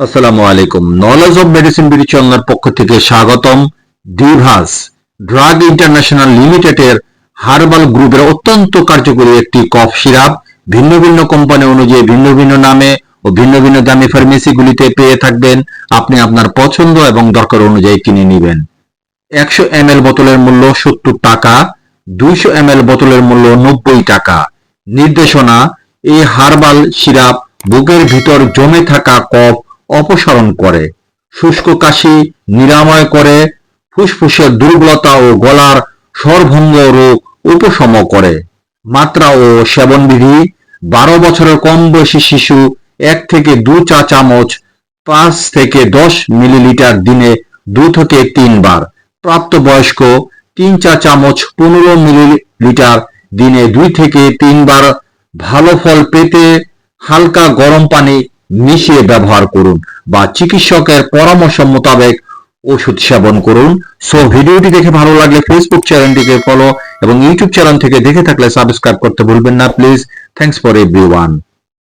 আসসালামু আলাইকুম। Knowledge of medicine BD চ্যানেলের পক্ষ থেকে স্বাগতম। ডিভাস ড্রাগ ইন্টারন্যাশনাল লিমিটেডের হার্বাল গ্রুপের অত্যন্ত কার্যকরী একটি কফ সিরাপ ভিন্ন ভিন্ন কোম্পানি অনুযায়ী ভিন্ন ভিন্ন নামে ও ভিন্ন ভিন্ন দামি ফার্মেসিগুলিতে পেয়ে থাকবেন। আপনি আপনার পছন্দ এবং দরকার অনুযায়ী কিনে নেবেন। 100 ml বোতলের মূল্য 70 টাকা, 200 ml বোতলের মূল্য 90 টাকা। নির্দেশনা: এই হার্বাল সিরাপ বুকের ভিতর জমে থাকা কফ অপসারণ করে, শুষ্ক কাশি নিরাময় করে, ফুসফুসের দুর্বলতা ও গলার স্বরভঙ্গ রোগ উপশম করে। মাত্রা ও সেবনবিধি: 12 বছরের কম বয়সী শিশু 1 থেকে 2 চা চামচ 5 থেকে 10 মিলিলিটার দিনে 2 থেকে 3 বার। প্রাপ্তবয়স্ক 3 চা চামচ 15 মিলিলিটার দিনে 2 থেকে 3 বার। ভালো ফল পেতে হালকা গরম পানি মিশিয়ে ব্যবহার করুন বা চিকিৎসকের পরামর্শ মোতাবেক ওষুধ সেবন করুন। সো ভিডিওটি দেখে ভালো লাগলে ফেসবুক চ্যানেলটিকে ফলো এবং ইউটিউব চ্যানেল থেকে দেখে থাকলে সাবস্ক্রাইব করতে ভুলবেন না প্লিজ। Thanks for everyone.